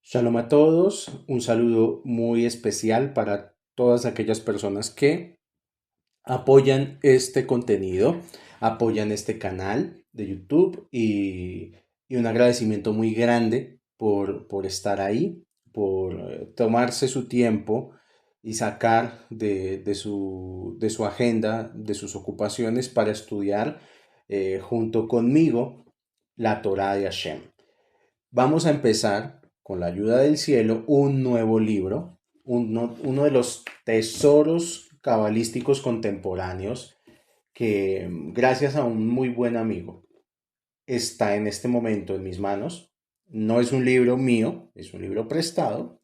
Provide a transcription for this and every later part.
Shalom a todos, un saludo muy especial para todas aquellas personas que apoyan este contenido, apoyan este canal de YouTube y un agradecimiento muy grande por estar ahí, por tomarse su tiempo y sacar de su agenda, de sus ocupaciones para estudiar junto conmigo la Torá de Hashem. Vamos a empezar, con la ayuda del cielo, un nuevo libro, uno de los tesoros cabalísticos contemporáneos que, gracias a un muy buen amigo, está en este momento en mis manos. No es un libro mío, es un libro prestado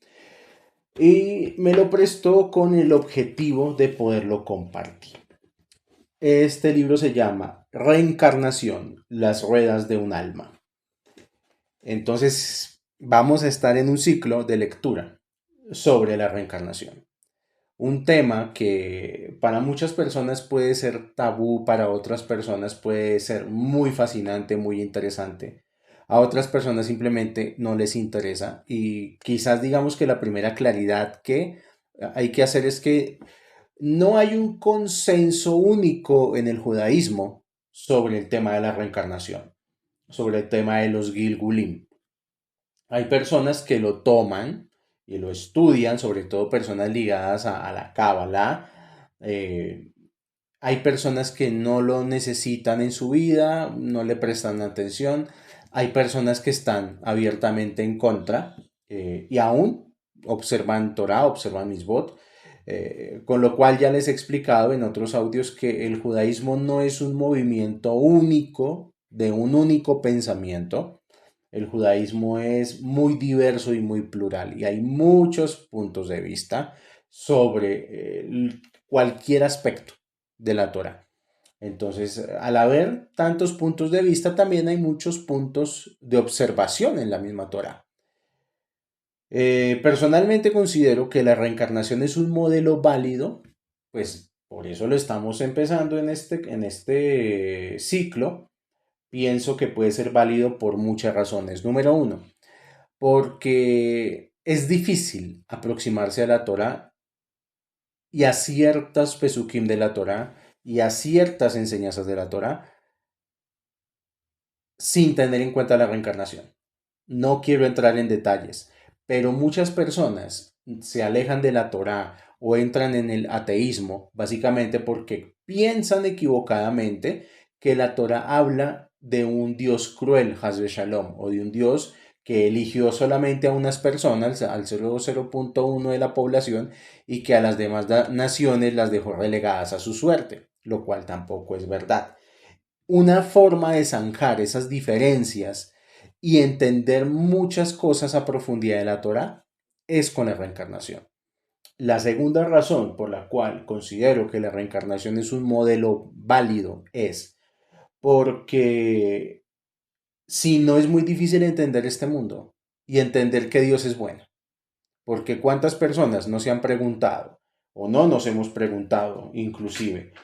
y me lo prestó con el objetivo de poderlo compartir. Este libro se llama Reencarnación, las ruedas de un alma. Entonces, vamos a estar en un ciclo de lectura sobre la reencarnación. Un tema que para muchas personas puede ser tabú, para otras personas puede ser muy fascinante, muy interesante. A otras personas simplemente no les interesa y quizás digamos que la primera claridad que hay que hacer es que no hay un consenso único en el judaísmo sobre el tema de la reencarnación, sobre el tema de los Gilgulim. Hay personas que lo toman y lo estudian, sobre todo personas ligadas a la Cábala. Hay personas que no lo necesitan en su vida, no le prestan atención. Hay personas que están abiertamente en contra y aún observan Torah, observan Misbot. Con lo cual ya les he explicado en otros audios que el judaísmo no es un movimiento único, de un único pensamiento. El judaísmo es muy diverso y muy plural y hay muchos puntos de vista sobre cualquier aspecto de la Torah. Entonces, al haber tantos puntos de vista, también hay muchos puntos de observación en la misma Torah. Personalmente considero que la reencarnación es un modelo válido, pues por eso lo estamos empezando en este ciclo. Pienso que puede ser válido por muchas razones. Número uno, porque es difícil aproximarse a la Torah y a ciertas pesukim de la Torah y a ciertas enseñanzas de la Torah sin tener en cuenta la reencarnación. No quiero entrar en detalles, pero muchas personas se alejan de la Torah o entran en el ateísmo básicamente porque piensan equivocadamente que la Torah habla de un Dios cruel, Hasbe Shalom, o de un Dios que eligió solamente a unas personas, al 0,0.1 de la población, y que a las demás naciones las dejó relegadas a su suerte, lo cual tampoco es verdad. Una forma de zanjar esas diferencias y entender muchas cosas a profundidad de la Torah es con la reencarnación. La segunda razón por la cual considero que la reencarnación es un modelo válido es porque si no es muy difícil entender este mundo y entender que Dios es bueno. Porque cuántas personas no se han preguntado o no nos hemos preguntado inclusive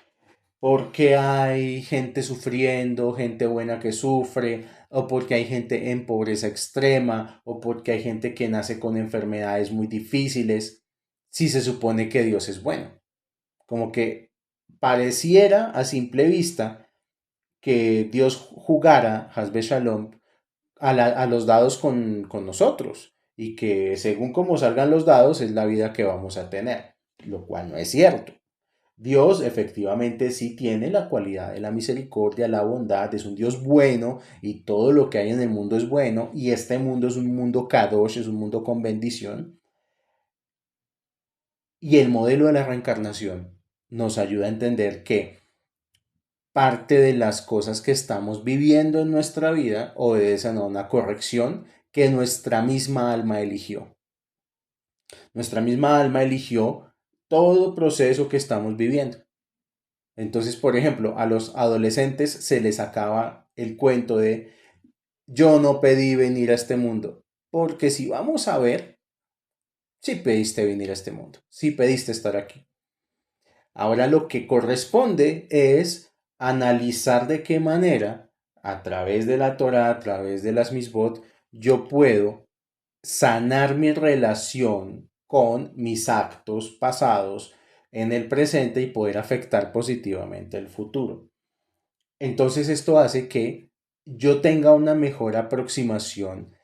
porque hay gente sufriendo, gente buena que sufre, o porque hay gente en pobreza extrema, o porque hay gente que nace con enfermedades muy difíciles, si se supone que Dios es bueno. Como que pareciera a simple vista que Dios jugara, Hasbe Shalom, a los dados con nosotros, y que según como salgan los dados es la vida que vamos a tener, lo cual no es cierto. Dios efectivamente sí tiene la cualidad de la misericordia, la bondad, es un Dios bueno y todo lo que hay en el mundo es bueno y este mundo es un mundo kadosh, es un mundo con bendición y el modelo de la reencarnación nos ayuda a entender que parte de las cosas que estamos viviendo en nuestra vida obedecen a una corrección que nuestra misma alma eligió. Nuestra misma alma eligió todo proceso que estamos viviendo. Entonces, por ejemplo, a los adolescentes se les acaba el cuento de yo no pedí venir a este mundo. Porque si vamos a ver, sí pediste venir a este mundo, sí pediste estar aquí. Ahora lo que corresponde es analizar de qué manera, a través de la Torah, a través de las misbot, yo puedo sanar mi relación con mis actos pasados en el presente y poder afectar positivamente el futuro. Entonces esto hace que yo tenga una mejor aproximación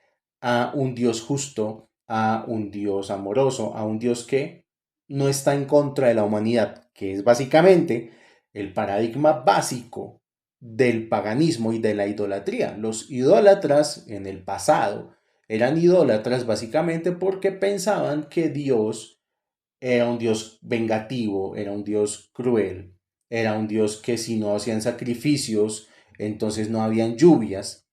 a un Dios justo, a un Dios amoroso, a un Dios que no está en contra de la humanidad, que es básicamente el paradigma básico del paganismo y de la idolatría. Los idólatras en el pasado eran idólatras básicamente porque pensaban que Dios era un Dios vengativo, era un Dios cruel, era un Dios que si no hacían sacrificios, entonces no habían lluvias.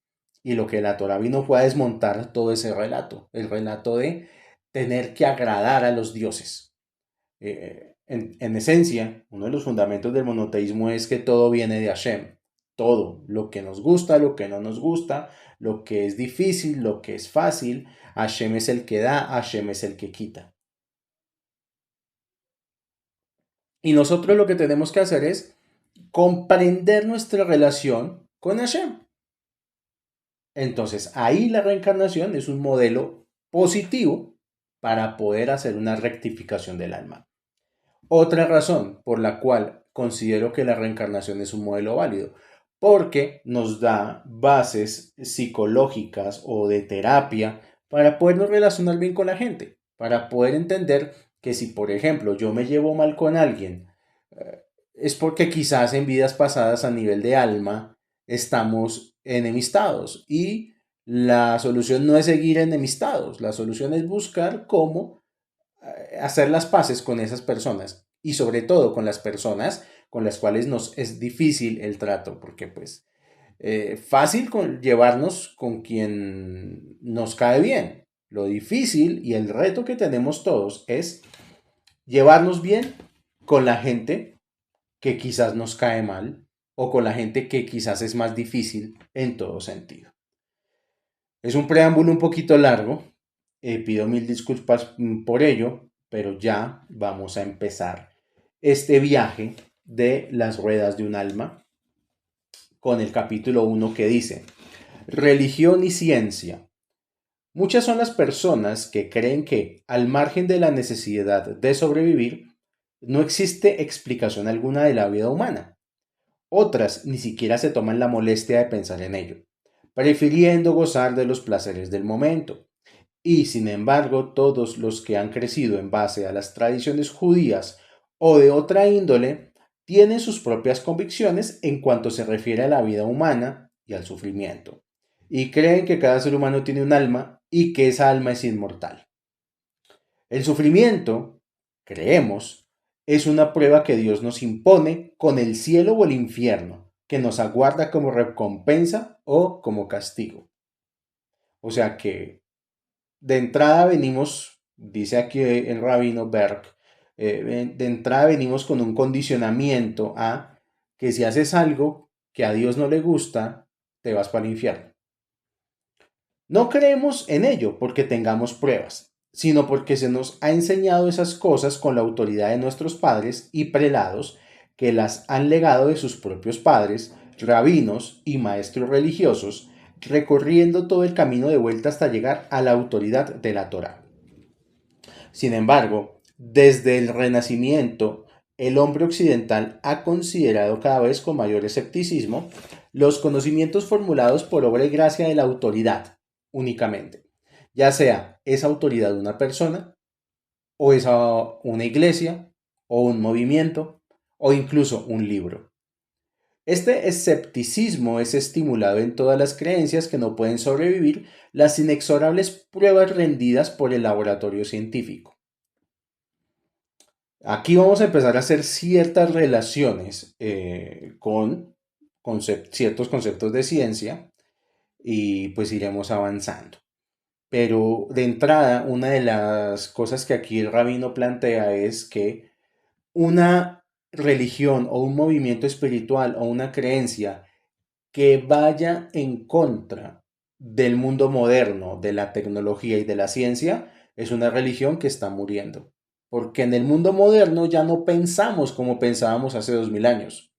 Y lo que la Torah vino fue a desmontar todo ese relato, el relato de tener que agradar a los dioses. En esencia, uno de los fundamentos del monoteísmo es que todo viene de Hashem. Todo, lo que nos gusta, lo que no nos gusta, lo que es difícil, lo que es fácil, Hashem es el que da, Hashem es el que quita. Y nosotros lo que tenemos que hacer es comprender nuestra relación con Hashem. Entonces, ahí la reencarnación es un modelo positivo para poder hacer una rectificación del alma. Otra razón por la cual considero que la reencarnación es un modelo válido, porque nos da bases psicológicas o de terapia para podernos relacionar bien con la gente, para poder entender que si, por ejemplo, yo me llevo mal con alguien, es porque quizás en vidas pasadas a nivel de alma estamos enemistados y la solución no es seguir enemistados, la solución es buscar cómo hacer las paces con esas personas y sobre todo con las personas con las cuales nos es difícil el trato, porque pues fácil llevarnos con quien nos cae bien. Lo difícil y el reto que tenemos todos es llevarnos bien con la gente que quizás nos cae mal o con la gente que quizás es más difícil en todo sentido. Es un preámbulo un poquito largo, pido mil disculpas por ello, pero ya vamos a empezar este viaje de las ruedas de un alma con el capítulo 1 que dice, religión y ciencia. Muchas son las personas que creen que, al margen de la necesidad de sobrevivir, no existe explicación alguna de la vida humana. Otras ni siquiera se toman la molestia de pensar en ello, prefiriendo gozar de los placeres del momento. Y, sin embargo, todos los que han crecido en base a las tradiciones judías o de otra índole tienen sus propias convicciones en cuanto se refiere a la vida humana y al sufrimiento, y creen que cada ser humano tiene un alma y que esa alma es inmortal. El sufrimiento, creemos, es una prueba que Dios nos impone con el cielo o el infierno, que nos aguarda como recompensa o como castigo. O sea que de entrada venimos, dice aquí el rabino Berg, de entrada venimos con un condicionamiento a que si haces algo que a Dios no le gusta, te vas para el infierno. No creemos en ello porque tengamos pruebas, sino porque se nos ha enseñado esas cosas con la autoridad de nuestros padres y prelados que las han legado de sus propios padres, rabinos y maestros religiosos, recorriendo todo el camino de vuelta hasta llegar a la autoridad de la Torá. Sin embargo, desde el Renacimiento, el hombre occidental ha considerado cada vez con mayor escepticismo los conocimientos formulados por obra y gracia de la autoridad únicamente, ya sea esa autoridad de una persona, o esa una iglesia, o un movimiento, o incluso un libro. Este escepticismo es estimulado en todas las creencias que no pueden sobrevivir las inexorables pruebas rendidas por el laboratorio científico. Aquí vamos a empezar a hacer ciertas relaciones con ciertos conceptos de ciencia y pues iremos avanzando. Pero de entrada, una de las cosas que aquí el rabino plantea es que una religión o un movimiento espiritual o una creencia que vaya en contra del mundo moderno, de la tecnología y de la ciencia, es una religión que está muriendo. Porque en el mundo moderno ya no pensamos como pensábamos hace 2000 años.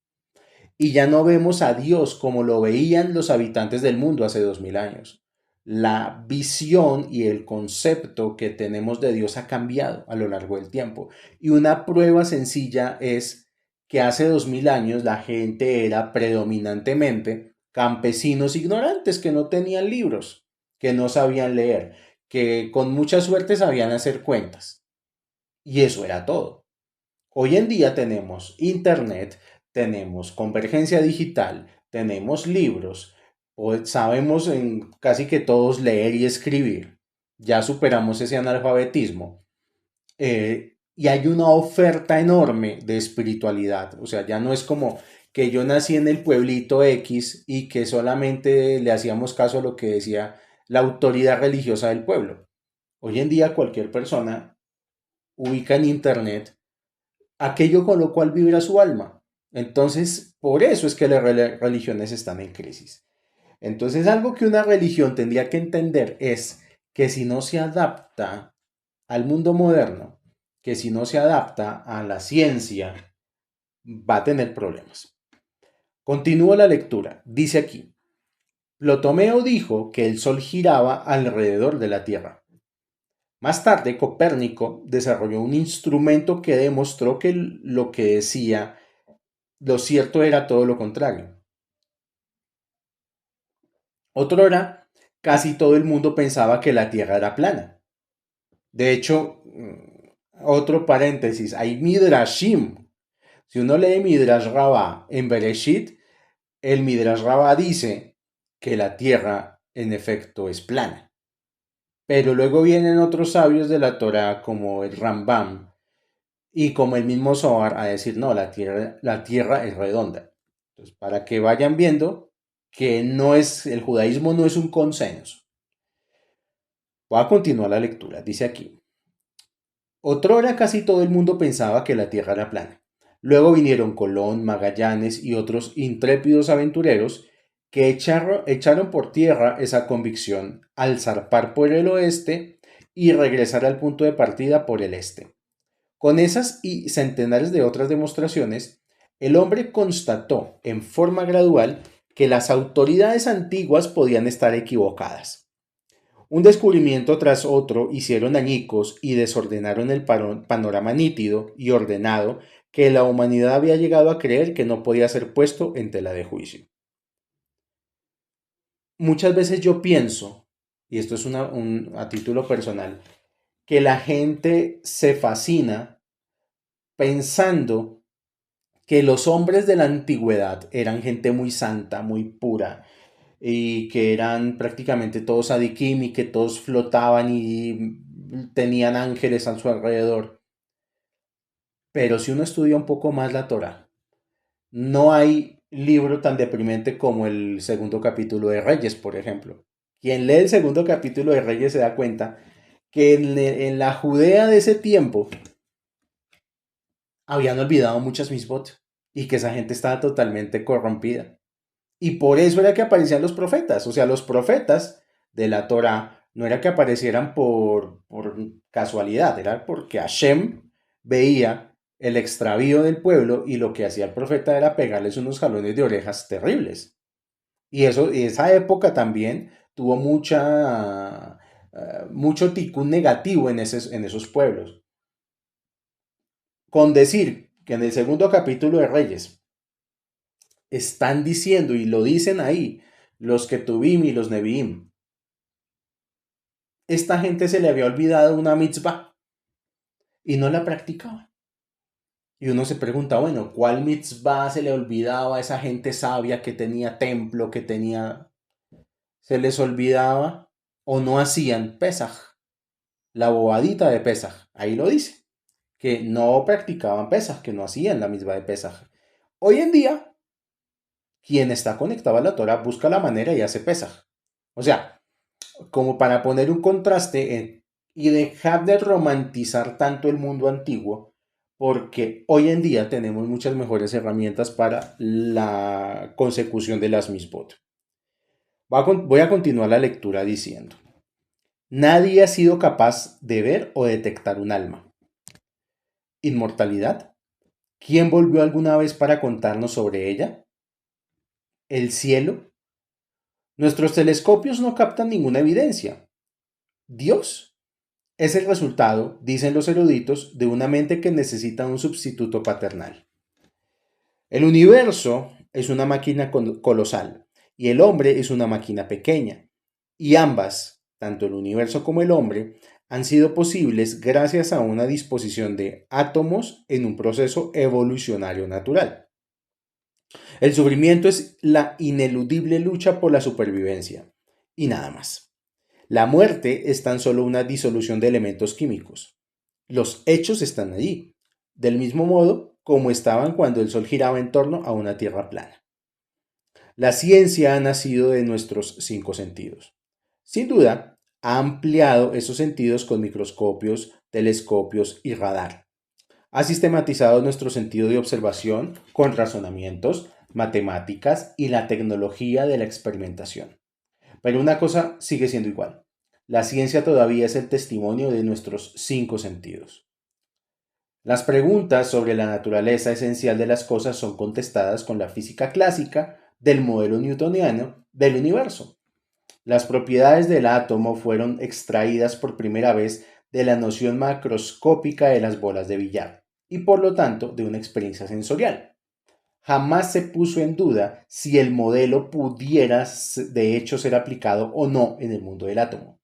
Y ya no vemos a Dios como lo veían los habitantes del mundo hace 2000 años. La visión y el concepto que tenemos de Dios ha cambiado a lo largo del tiempo. Y una prueba sencilla es que hace 2000 años la gente era predominantemente campesinos ignorantes que no tenían libros, que no sabían leer, que con mucha suerte sabían hacer cuentas. Y eso era todo. Hoy en día tenemos internet, tenemos convergencia digital, tenemos libros, sabemos en casi que todos leer y escribir. Ya superamos ese analfabetismo. Y hay una oferta enorme de espiritualidad. O sea, ya no es como que yo nací en el pueblito X y que solamente le hacíamos caso a lo que decía la autoridad religiosa del pueblo. Hoy en día cualquier persona ubica en internet aquello con lo cual vibra su alma. Entonces, por eso es que las religiones están en crisis. Entonces, algo que una religión tendría que entender es que si no se adapta al mundo moderno, que si no se adapta a la ciencia, va a tener problemas. Continúo la lectura. Dice aquí, Ptolomeo dijo que el Sol giraba alrededor de la Tierra. Más tarde, Copérnico desarrolló un instrumento que demostró que lo que decía, lo cierto era todo lo contrario. Otrora, casi todo el mundo pensaba que la Tierra era plana. De hecho, otro paréntesis, hay Midrashim. Si uno lee Midrash Rabbah en Bereshit, el Midrash Rabbah dice que la Tierra en efecto es plana. Pero luego vienen otros sabios de la Torah como el Rambam y como el mismo Zohar a decir, no, la tierra es redonda. Entonces, para que vayan viendo que no es, el judaísmo no es un consenso. Voy a continuar la lectura. Dice aquí, otrora casi todo el mundo pensaba que la tierra era plana. Luego vinieron Colón, Magallanes y otros intrépidos aventureros que echaron por tierra esa convicción al zarpar por el oeste y regresar al punto de partida por el este. Con esas y centenares de otras demostraciones, el hombre constató en forma gradual que las autoridades antiguas podían estar equivocadas. Un descubrimiento tras otro hicieron añicos y desordenaron el panorama nítido y ordenado que la humanidad había llegado a creer que no podía ser puesto en tela de juicio. Muchas veces yo pienso, y esto es a título personal, que la gente se fascina pensando que los hombres de la antigüedad eran gente muy santa, muy pura, y que eran prácticamente todos adikim y que todos flotaban y tenían ángeles a su alrededor. Pero si uno estudia un poco más la Torah, no hay libro tan deprimente como el segundo capítulo de Reyes, por ejemplo. Quien lee el segundo capítulo de Reyes se da cuenta que en la Judea de ese tiempo habían olvidado muchas misbot y que esa gente estaba totalmente corrompida. Y por eso era que aparecían los profetas. O sea, los profetas de la Torah no era que aparecieran por casualidad, era porque Hashem veía el extravío del pueblo y lo que hacía el profeta era pegarles unos jalones de orejas terribles. Y esa época también tuvo mucho ticún negativo en esos pueblos. Con decir que en el segundo capítulo de Reyes están diciendo, y lo dicen ahí, los Ketuvim y los Neviim, esta gente se le había olvidado una mitzvah y no la practicaba. Y uno se pregunta, bueno, ¿cuál mitzvah se le olvidaba a esa gente sabia que tenía templo, que tenía... Se les olvidaba o no hacían Pesaj, la bobadita de Pesaj. Ahí lo dice, que no practicaban Pesaj, que no hacían la mitzvah de Pesaj. Hoy en día, quien está conectado a la Torah busca la manera y hace Pesaj. O sea, como para poner un contraste y dejar de romantizar tanto el mundo antiguo, porque hoy en día tenemos muchas mejores herramientas para la consecución de las misbot. Voy a continuar la lectura diciendo, nadie ha sido capaz de ver o detectar un alma. ¿Inmortalidad? ¿Quién volvió alguna vez para contarnos sobre ella? ¿El cielo? Nuestros telescopios no captan ninguna evidencia. Dios es el resultado, dicen los eruditos, de una mente que necesita un sustituto paternal. El universo es una máquina colosal y el hombre es una máquina pequeña. Y ambas, tanto el universo como el hombre, han sido posibles gracias a una disposición de átomos en un proceso evolucionario natural. El sufrimiento es la ineludible lucha por la supervivencia, y nada más. La muerte es tan solo una disolución de elementos químicos. Los hechos están allí, del mismo modo como estaban cuando el Sol giraba en torno a una Tierra plana. La ciencia ha nacido de nuestros 5 sentidos. Sin duda, ha ampliado esos sentidos con microscopios, telescopios y radar. Ha sistematizado nuestro sentido de observación con razonamientos, matemáticas y la tecnología de la experimentación. Pero una cosa sigue siendo igual. La ciencia todavía es el testimonio de nuestros 5 sentidos. Las preguntas sobre la naturaleza esencial de las cosas son contestadas con la física clásica del modelo newtoniano del universo. Las propiedades del átomo fueron extraídas por primera vez de la noción macroscópica de las bolas de billar y por lo tanto de una experiencia sensorial. Jamás se puso en duda si el modelo pudiera de hecho ser aplicado o no en el mundo del átomo.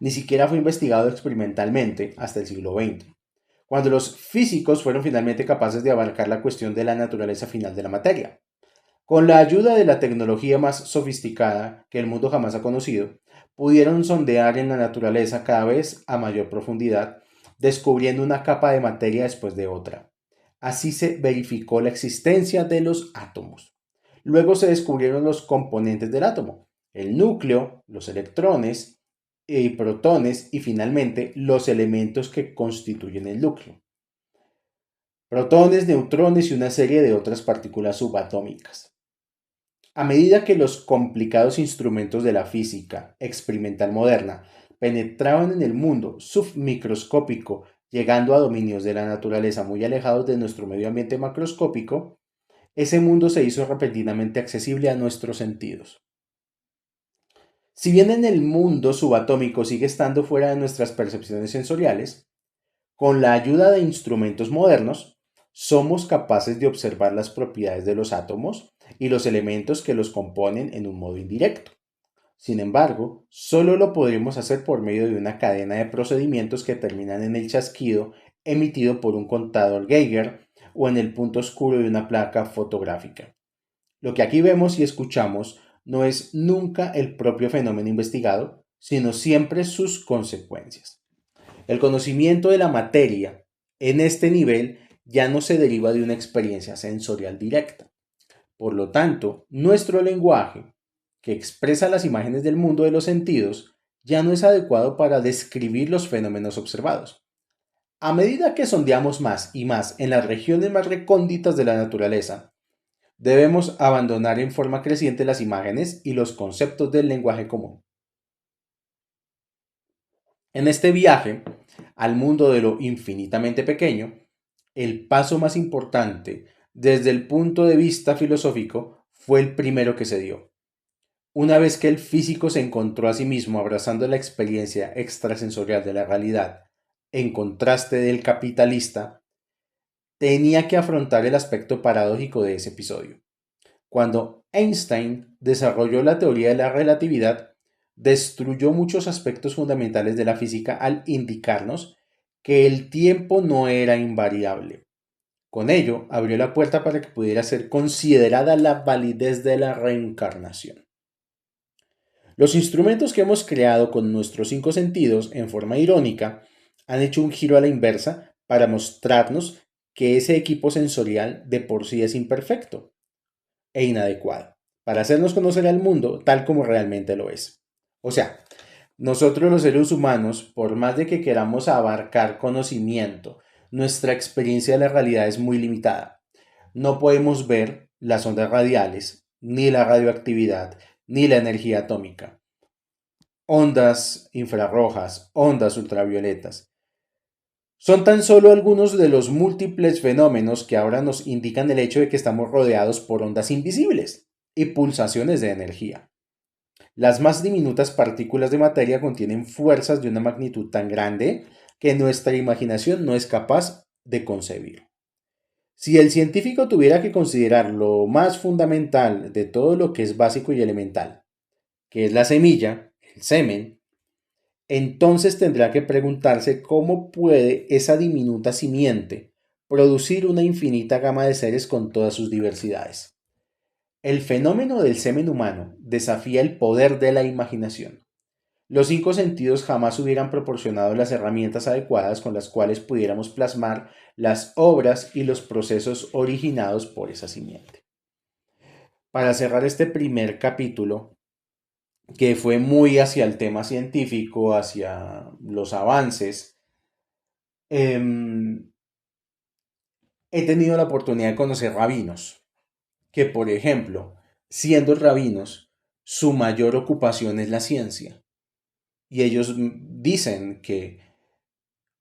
Ni siquiera fue investigado experimentalmente hasta el siglo XX, cuando los físicos fueron finalmente capaces de abarcar la cuestión de la naturaleza final de la materia. Con la ayuda de la tecnología más sofisticada que el mundo jamás ha conocido, pudieron sondear en la naturaleza cada vez a mayor profundidad, descubriendo una capa de materia después de otra. Así se verificó la existencia de los átomos. Luego se descubrieron los componentes del átomo, el núcleo, los electrones y protones y finalmente los elementos que constituyen el núcleo. Protones, neutrones y una serie de otras partículas subatómicas. A medida que los complicados instrumentos de la física experimental moderna penetraban en el mundo submicroscópico, llegando a dominios de la naturaleza muy alejados de nuestro medio ambiente macroscópico, ese mundo se hizo repentinamente accesible a nuestros sentidos. Si bien en el mundo subatómico sigue estando fuera de nuestras percepciones sensoriales, con la ayuda de instrumentos modernos, somos capaces de observar las propiedades de los átomos y los elementos que los componen en un modo indirecto. Sin embargo, solo lo podremos hacer por medio de una cadena de procedimientos que terminan en el chasquido emitido por un contador Geiger o en el punto oscuro de una placa fotográfica. Lo que aquí vemos y escuchamos no es nunca el propio fenómeno investigado, sino siempre sus consecuencias. El conocimiento de la materia en este nivel ya no se deriva de una experiencia sensorial directa. Por lo tanto, nuestro lenguaje, que expresa las imágenes del mundo de los sentidos, ya no es adecuado para describir los fenómenos observados. A medida que sondeamos más y más en las regiones más recónditas de la naturaleza, debemos abandonar en forma creciente las imágenes y los conceptos del lenguaje común. En este viaje al mundo de lo infinitamente pequeño, el paso más importante desde el punto de vista filosófico fue el primero que se dio. Una vez que el físico se encontró a sí mismo abrazando la experiencia extrasensorial de la realidad, en contraste del capitalista, tenía que afrontar el aspecto paradójico de ese episodio. Cuando Einstein desarrolló la teoría de la relatividad, destruyó muchos aspectos fundamentales de la física al indicarnos que el tiempo no era invariable. Con ello, abrió la puerta para que pudiera ser considerada la validez de la reencarnación. Los instrumentos que hemos creado con nuestros 5 sentidos, en forma irónica, han hecho un giro a la inversa para mostrarnos que ese equipo sensorial de por sí es imperfecto e inadecuado para hacernos conocer al mundo tal como realmente lo es. O sea, nosotros los seres humanos, por más de que queramos abarcar conocimiento, nuestra experiencia de la realidad es muy limitada. No podemos ver las ondas radiales, ni la radioactividad, ni la energía atómica. Ondas infrarrojas, ondas ultravioletas. Son tan solo algunos de los múltiples fenómenos que ahora nos indican el hecho de que estamos rodeados por ondas invisibles y pulsaciones de energía. Las más diminutas partículas de materia contienen fuerzas de una magnitud tan grande que nuestra imaginación no es capaz de concebir. Si el científico tuviera que considerar lo más fundamental de todo lo que es básico y elemental, que es la semilla, el semen, entonces tendrá que preguntarse cómo puede esa diminuta simiente producir una infinita gama de seres con todas sus diversidades. El fenómeno del semen humano desafía el poder de la imaginación. Los cinco sentidos jamás hubieran proporcionado las herramientas adecuadas con las cuales pudiéramos plasmar las obras y los procesos originados por esa simiente. Para cerrar este primer capítulo, que fue muy hacia el tema científico, hacia los avances, eh, he tenido la oportunidad de conocer rabinos, que por ejemplo, siendo rabinos, su mayor ocupación es la ciencia. Y ellos dicen que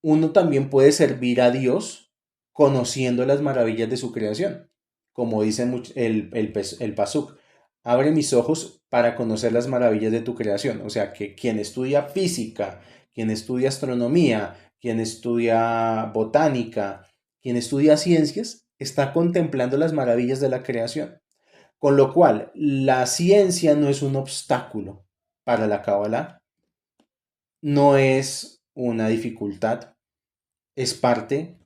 uno también puede servir a Dios conociendo las maravillas de su creación. Como dice el Pasuk, abre mis ojos para conocer las maravillas de tu creación. O sea, que quien estudia física, quien estudia astronomía, quien estudia botánica, quien estudia ciencias, está contemplando las maravillas de la creación. Con lo cual, la ciencia no es un obstáculo para la Kabbalah, no es una dificultad, es parte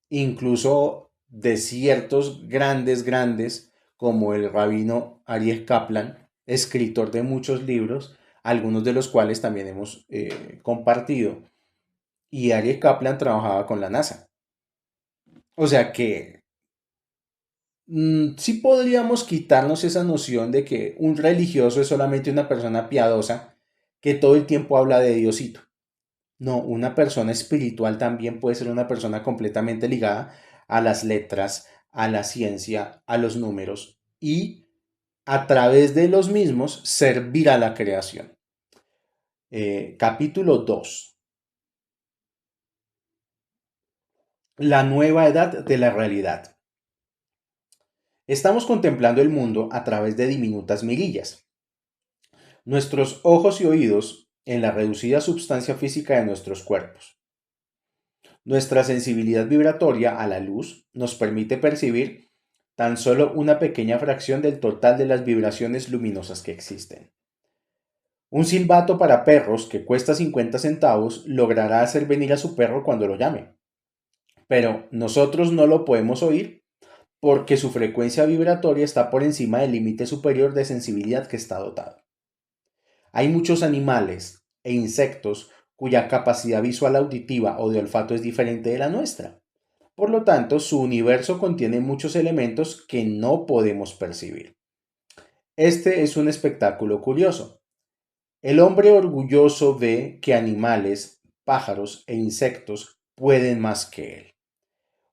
incluso de ciertos grandes, como el rabino Aryeh Kaplan, escritor de muchos libros, algunos de los cuales también hemos compartido. Y Aryeh Kaplan trabajaba con la NASA. O sea que sí podríamos quitarnos esa noción de que un religioso es solamente una persona piadosa que todo el tiempo habla de Diosito. No, una persona espiritual también puede ser una persona completamente ligada a las letras, a la ciencia, a los números y a través de los mismos servir a la creación. Capítulo 2. La nueva edad de la realidad. Estamos contemplando el mundo a través de diminutas mirillas. Nuestros ojos y oídos en la reducida substancia física de nuestros cuerpos. Nuestra sensibilidad vibratoria a la luz nos permite percibir tan solo una pequeña fracción del total de las vibraciones luminosas que existen. Un silbato para perros que cuesta 50 centavos logrará hacer venir a su perro cuando lo llame, pero nosotros no lo podemos oír porque su frecuencia vibratoria está por encima del límite superior de sensibilidad que está dotado. Hay muchos animales e insectos cuya capacidad visual auditiva o de olfato es diferente de la nuestra. Por lo tanto, su universo contiene muchos elementos que no podemos percibir. Este es un espectáculo curioso. El hombre orgulloso ve que animales, pájaros e insectos pueden más que él.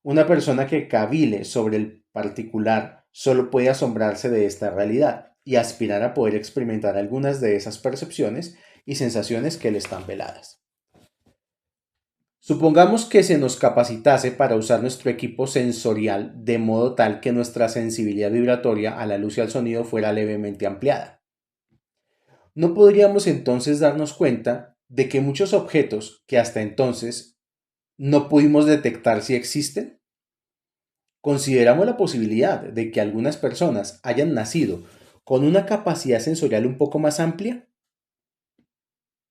Una persona que cavile sobre el particular solo puede asombrarse de esta realidad y aspirar a poder experimentar algunas de esas percepciones y sensaciones que le están veladas. Supongamos que se nos capacitase para usar nuestro equipo sensorial de modo tal que nuestra sensibilidad vibratoria a la luz y al sonido fuera levemente ampliada. ¿No podríamos entonces darnos cuenta de que muchos objetos que hasta entonces no pudimos detectar si existen? Consideramos la posibilidad de que algunas personas hayan nacido con una capacidad sensorial un poco más amplia.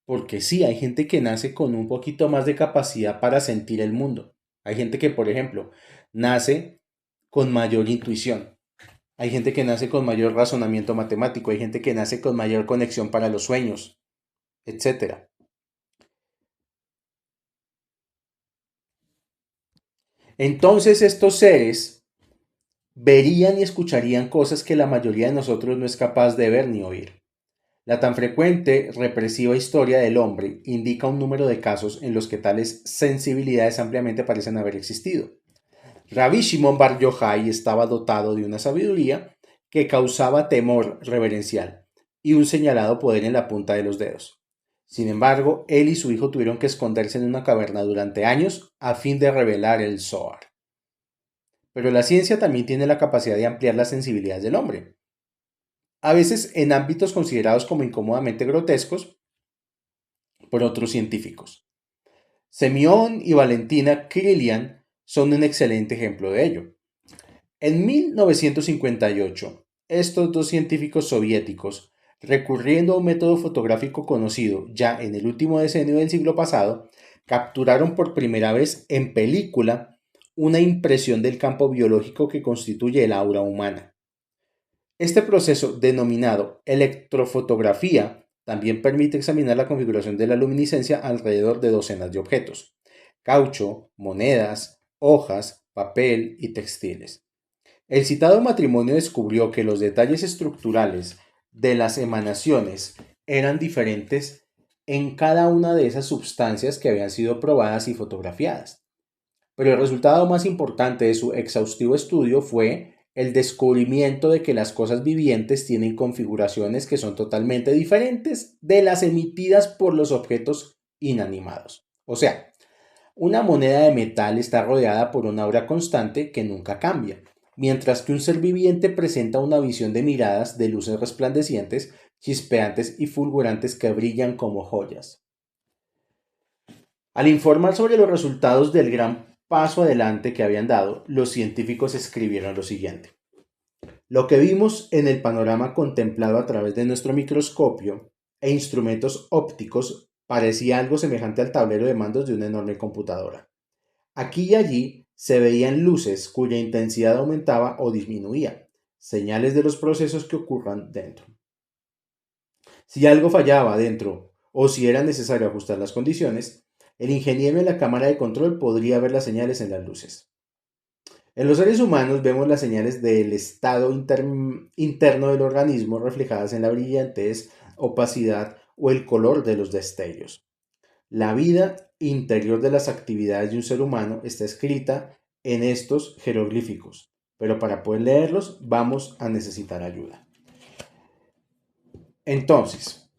Porque sí, hay gente que nace con un poquito más de capacidad para sentir el mundo. Hay gente que, por ejemplo, nace con mayor intuición. Hay gente que nace con mayor razonamiento matemático. Hay gente que nace con mayor conexión para los sueños, etcétera. Entonces estos seres verían y escucharían cosas que la mayoría de nosotros no es capaz de ver ni oír. La tan frecuente, represiva historia del hombre indica un número de casos en los que tales sensibilidades ampliamente parecen haber existido. Rabbi Shimon Bar Yochai estaba dotado de una sabiduría que causaba temor reverencial y un señalado poder en la punta de los dedos. Sin embargo, él y su hijo tuvieron que esconderse en una caverna durante años a fin de revelar el Zohar. Pero la ciencia también tiene la capacidad de ampliar las sensibilidades del hombre. a veces en ámbitos considerados como incómodamente grotescos por otros científicos. Semyon y Valentina Kirilian son un excelente ejemplo de ello. En 1958, estos dos científicos soviéticos, recurriendo a un método fotográfico conocido ya en el último decenio del siglo pasado, capturaron por primera vez en película una impresión del campo biológico que constituye el aura humana. Este proceso, denominado electrofotografía, también permite examinar la configuración de la luminiscencia alrededor de docenas de objetos: caucho, monedas, hojas, papel y textiles. El citado matrimonio descubrió que los detalles estructurales de las emanaciones eran diferentes en cada una de esas sustancias que habían sido probadas y fotografiadas. Pero el resultado más importante de su exhaustivo estudio fue el descubrimiento de que las cosas vivientes tienen configuraciones que son totalmente diferentes de las emitidas por los objetos inanimados. O sea, una moneda de metal está rodeada por una aura constante que nunca cambia, mientras que un ser viviente presenta una visión de miradas de luces resplandecientes, chispeantes y fulgurantes que brillan como joyas. Al informar sobre los resultados del gran paso adelante que habían dado, los científicos escribieron lo siguiente: lo que vimos en el panorama contemplado a través de nuestro microscopio e instrumentos ópticos parecía algo semejante al tablero de mandos de una enorme computadora. Aquí y allí se veían luces cuya intensidad aumentaba o disminuía, señales de los procesos que ocurran dentro. Si algo fallaba dentro o si era necesario ajustar las condiciones, el ingeniero en la cámara de control podría ver las señales en las luces. En los seres humanos vemos las señales del estado interno del organismo reflejadas en la brillantez, opacidad o el color de los destellos. La vida interior de las actividades de un ser humano está escrita en estos jeroglíficos, pero para poder leerlos vamos a necesitar ayuda. Entonces,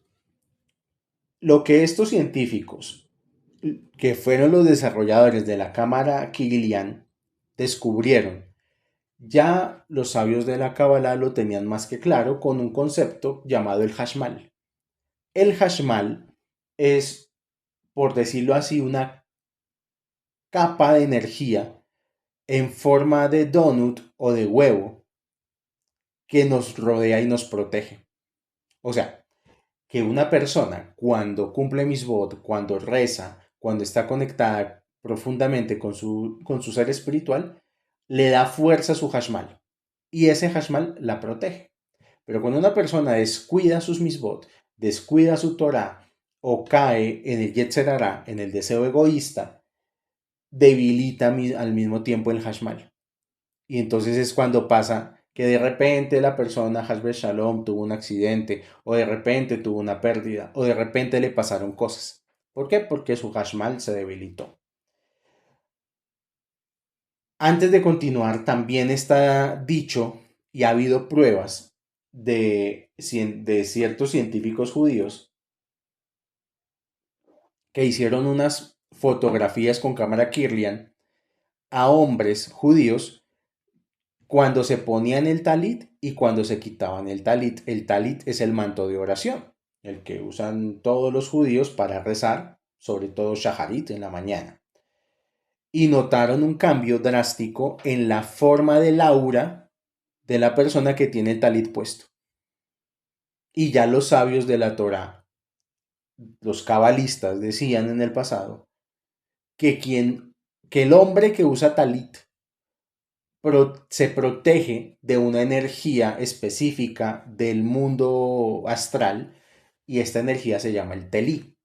lo que estos científicos, que fueron los desarrolladores de la cámara Kirilian, descubrieron, ya los sabios de la Kabbalah lo tenían más que claro con un concepto llamado el Hashmal. El Hashmal es, por decirlo así, una capa de energía en forma de donut o de huevo que nos rodea y nos protege. O sea, que una persona cuando cumple misbot, cuando reza, cuando está conectada profundamente con su ser espiritual, le da fuerza a su hashmal y ese hashmal la protege. Pero cuando una persona descuida sus misbot, descuida su Torah o cae en el Yetzer Hara, en el deseo egoísta, debilita al mismo tiempo el hashmal. Y entonces es cuando pasa que de repente la persona, Hasbe Shalom, tuvo un accidente, o de repente tuvo una pérdida, o de repente le pasaron cosas. ¿Por qué? Porque su hashmal se debilitó. Antes de continuar, también está dicho y ha habido pruebas de ciertos científicos judíos que hicieron unas fotografías con cámara Kirlian a hombres judíos cuando se ponían el talit y cuando se quitaban el talit. El talit es el manto de oración, el que usan todos los judíos para rezar, sobre todo shaharit en la mañana. Y notaron un cambio drástico en la forma del aura de la persona que tiene el talit puesto. Y ya los sabios de la Torá, los cabalistas, decían en el pasado que, que el hombre que usa talit se protege de una energía específica del mundo astral y esta energía se llama el telí.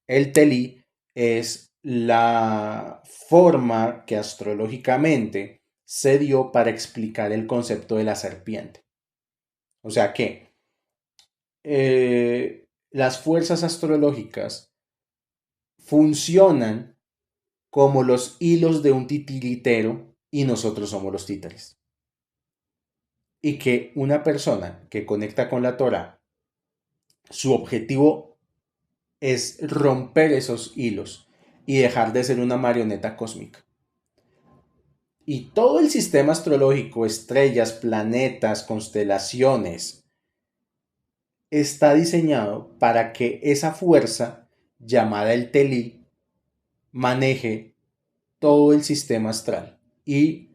El telí es la forma que astrológicamente se dio para explicar el concepto de la serpiente. O sea que las fuerzas astrológicas funcionan como los hilos de un titiritero y nosotros somos los títeres. Y que una persona que conecta con la Torah, su objetivo es romper esos hilos y dejar de ser una marioneta cósmica. Y todo el sistema astrológico, estrellas, planetas, constelaciones, está diseñado para que esa fuerza llamada el Teli maneje todo el sistema astral. Y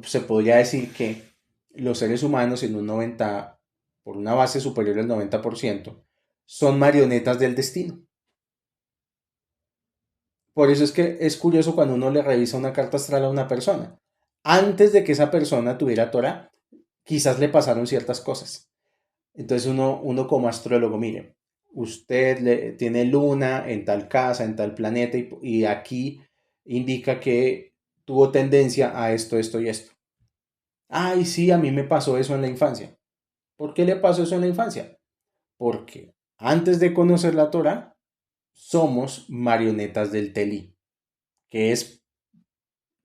se podría decir que los seres humanos en un 90, por una base superior al 90%, son marionetas del destino. Por eso es que es curioso cuando uno le revisa una carta astral a una persona. Antes de que esa persona tuviera Torah, quizás le pasaron ciertas cosas. Entonces uno como astrólogo, mire, tiene luna en tal casa, en tal planeta, y aquí indica que tuvo tendencia a esto, esto y esto. Ay, sí, a mí me pasó eso en la infancia. ¿Por qué le pasó eso en la infancia? Porque antes de conocer la Torah, somos marionetas del Teli, que es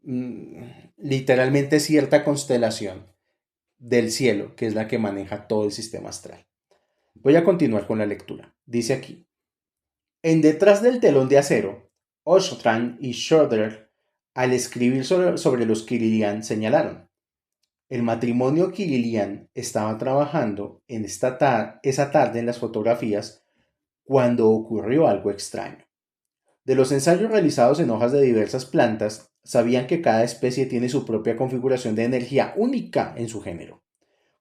mm, literalmente cierta constelación del cielo, que es la que maneja todo el sistema astral. Voy a continuar con la lectura. Dice aquí, en Detrás del telón de acero, Oshran y Schroeder, al escribir sobre los Kirilian, señalaron, el matrimonio Kirilian estaba trabajando en esa tarde en las fotografías cuando ocurrió algo extraño. De los ensayos realizados en hojas de diversas plantas, sabían que cada especie tiene su propia configuración de energía única en su género,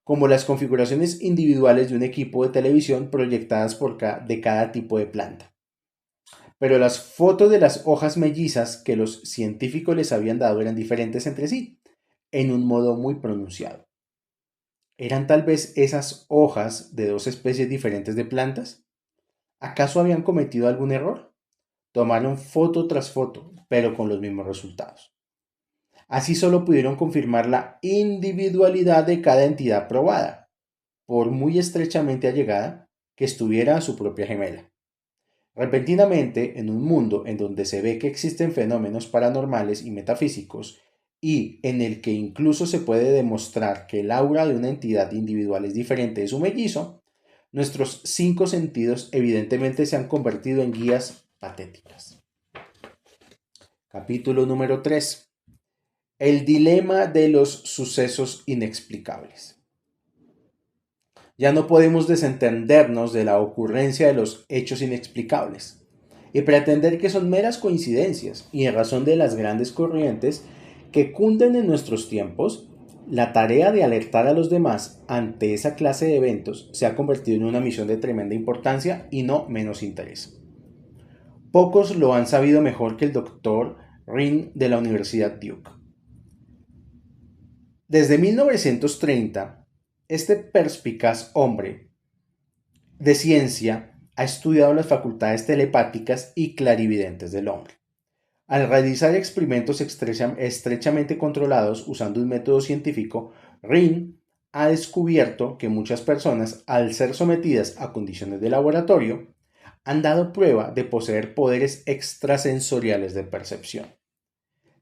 como las configuraciones individuales de un equipo de televisión proyectadas de cada tipo de planta. Pero las fotos de las hojas mellizas que los científicos les habían dado eran diferentes entre sí, en un modo muy pronunciado. ¿Eran tal vez esas hojas de dos especies diferentes de plantas? ¿Acaso habían cometido algún error? Tomaron foto tras foto, pero con los mismos resultados. Así solo pudieron confirmar la individualidad de cada entidad probada, por muy estrechamente allegada que estuviera a su propia gemela. Repentinamente, en un mundo en donde se ve que existen fenómenos paranormales y metafísicos, y en el que incluso se puede demostrar que el aura de una entidad individual es diferente de su mellizo, nuestros cinco sentidos evidentemente se han convertido en guías patéticas. Capítulo número 3. El dilema de los sucesos inexplicables. Ya no podemos desentendernos de la ocurrencia de los hechos inexplicables y pretender que son meras coincidencias, y en razón de las grandes corrientes que cunden en nuestros tiempos, la tarea de alertar a los demás ante esa clase de eventos se ha convertido en una misión de tremenda importancia y no menos interés. Pocos lo han sabido mejor que el doctor Rin de la Universidad Duke. Desde 1930, este perspicaz hombre de ciencia ha estudiado las facultades telepáticas y clarividentes del hombre. Al realizar experimentos estrechamente controlados usando un método científico, Rin ha descubierto que muchas personas, al ser sometidas a condiciones de laboratorio, han dado prueba de poseer poderes extrasensoriales de percepción.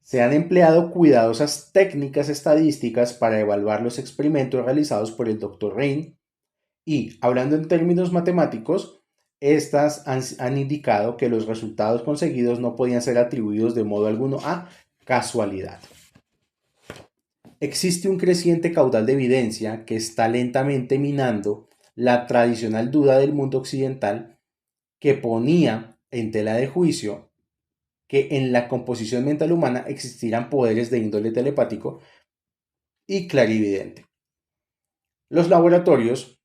Se han empleado cuidadosas técnicas estadísticas para evaluar los experimentos realizados por el Dr. Rin y, hablando en términos matemáticos, estas han indicado que los resultados conseguidos no podían ser atribuidos de modo alguno a casualidad. Existe un creciente caudal de evidencia que está lentamente minando la tradicional duda del mundo occidental que ponía en tela de juicio que en la composición mental humana existirán poderes de índole telepático y clarividente. Los laboratorios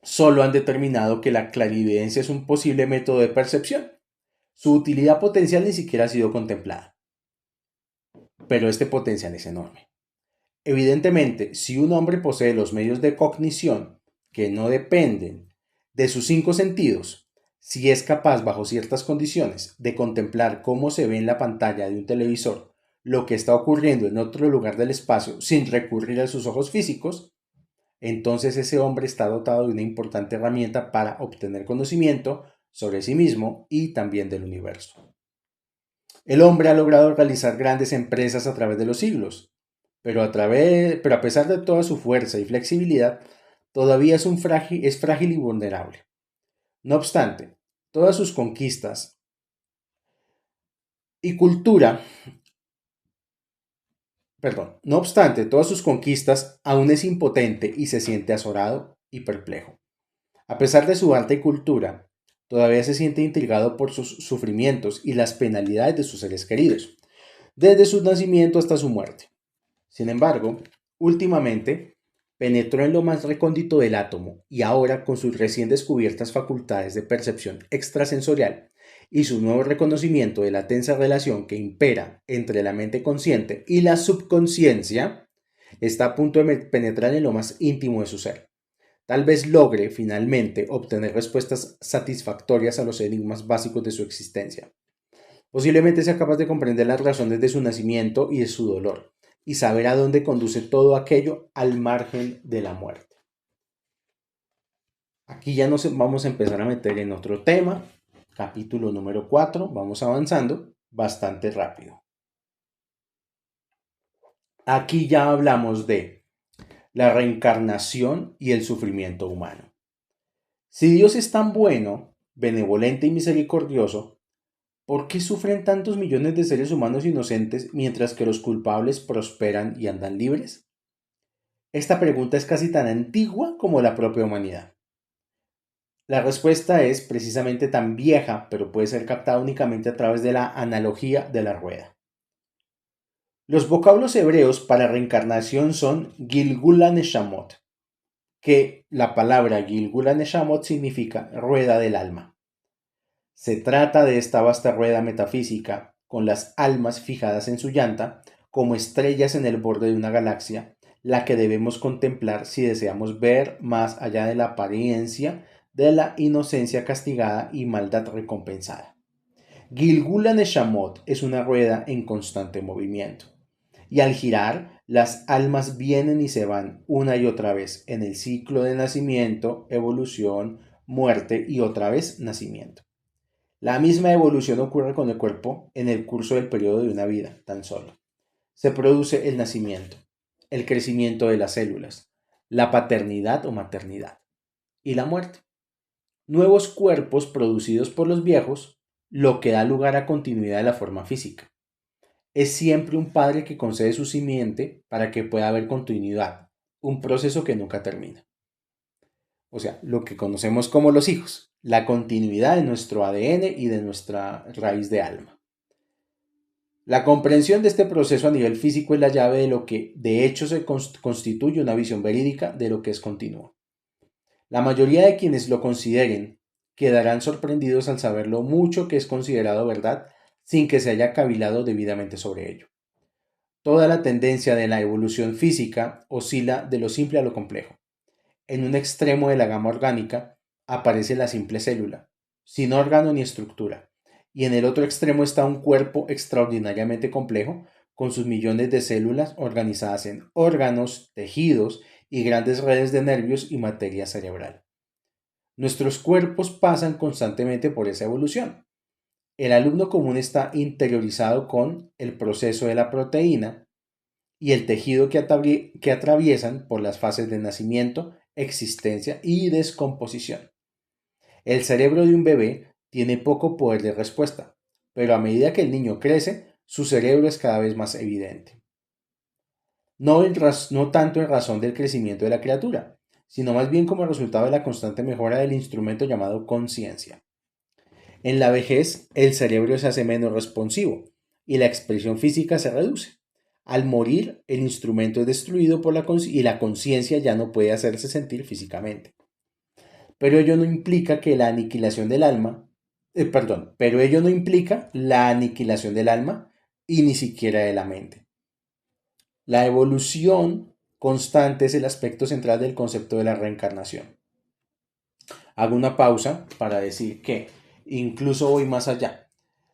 solo han determinado que la clarividencia es un posible método de percepción. Su utilidad potencial ni siquiera ha sido contemplada, pero este potencial es enorme. Evidentemente, si un hombre posee los medios de cognición que no dependen de sus cinco sentidos, si es capaz bajo ciertas condiciones de contemplar cómo se ve en la pantalla de un televisor lo que está ocurriendo en otro lugar del espacio sin recurrir a sus ojos físicos, entonces ese hombre está dotado de una importante herramienta para obtener conocimiento sobre sí mismo y también del universo. El hombre ha logrado realizar grandes empresas a través de los siglos, pero a pesar de toda su fuerza y flexibilidad, todavía es frágil y vulnerable. No obstante, todas sus conquistas y cultura, no obstante, todas sus conquistas, aún es impotente y se siente azorado y perplejo. A pesar de su arte y cultura, todavía se siente intrigado por sus sufrimientos y las penalidades de sus seres queridos, desde su nacimiento hasta su muerte. Sin embargo, últimamente penetró en lo más recóndito del átomo y ahora, con sus recién descubiertas facultades de percepción extrasensorial y su nuevo reconocimiento de la tensa relación que impera entre la mente consciente y la subconsciencia, está a punto de penetrar en lo más íntimo de su ser. Tal vez logre finalmente obtener respuestas satisfactorias a los enigmas básicos de su existencia. Posiblemente sea capaz de comprender las razones de su nacimiento y de su dolor, y saber a dónde conduce todo aquello al margen de la muerte. Aquí ya nos vamos a empezar a meter en otro tema, capítulo número 4, vamos avanzando bastante rápido. Aquí ya hablamos de la reencarnación y el sufrimiento humano. Si Dios es tan bueno, benevolente y misericordioso, ¿por qué sufren tantos millones de seres humanos inocentes mientras que los culpables prosperan y andan libres? Esta pregunta es casi tan antigua como la propia humanidad. La respuesta es precisamente tan vieja, pero puede ser captada únicamente a través de la analogía de la rueda. Los vocablos hebreos para reencarnación son Gilgula Neshamot, que la palabra Gilgula Neshamot significa rueda del alma. Se trata de esta vasta rueda metafísica, con las almas fijadas en su llanta, como estrellas en el borde de una galaxia, la que debemos contemplar si deseamos ver más allá de la apariencia de la inocencia castigada y maldad recompensada. Gilgula Neshamot es una rueda en constante movimiento, y al girar, las almas vienen y se van una y otra vez en el ciclo de nacimiento, evolución, muerte y otra vez nacimiento. La misma evolución ocurre con el cuerpo en el curso del periodo de una vida, tan solo. Se produce el nacimiento, el crecimiento de las células, la paternidad o maternidad y la muerte. Nuevos cuerpos producidos por los viejos, lo que da lugar a continuidad de la forma física. Es siempre un padre que concede su simiente para que pueda haber continuidad, un proceso que nunca termina. O sea, lo que conocemos como los hijos, la continuidad de nuestro ADN y de nuestra raíz de alma. La comprensión de este proceso a nivel físico es la llave de lo que de hecho se constituye una visión verídica de lo que es continuo. La mayoría de quienes lo consideren quedarán sorprendidos al saber lo mucho que es considerado verdad sin que se haya cavilado debidamente sobre ello. Toda la tendencia de la evolución física oscila de lo simple a lo complejo. En un extremo de la gama orgánica aparece la simple célula, sin órgano ni estructura, y en el otro extremo está un cuerpo extraordinariamente complejo, con sus millones de células organizadas en órganos, tejidos y grandes redes de nervios y materia cerebral. Nuestros cuerpos pasan constantemente por esa evolución. El alumno común está interiorizado con el proceso de la proteína y el tejido que atraviesan por las fases de nacimiento, existencia y descomposición. El cerebro de un bebé tiene poco poder de respuesta, pero a medida que el niño crece, su cerebro es cada vez más evidente. No tanto en razón del crecimiento de la criatura, sino más bien como resultado de la constante mejora del instrumento llamado conciencia. En la vejez, el cerebro se hace menos responsivo y la expresión física se reduce. Al morir, el instrumento es destruido por y la conciencia ya no puede hacerse sentir físicamente. Pero ello no implica que la aniquilación del alma, pero ello no implica la aniquilación del alma y ni siquiera de la mente. La evolución constante es el aspecto central del concepto de la reencarnación. Hago una pausa para decir que incluso voy más allá.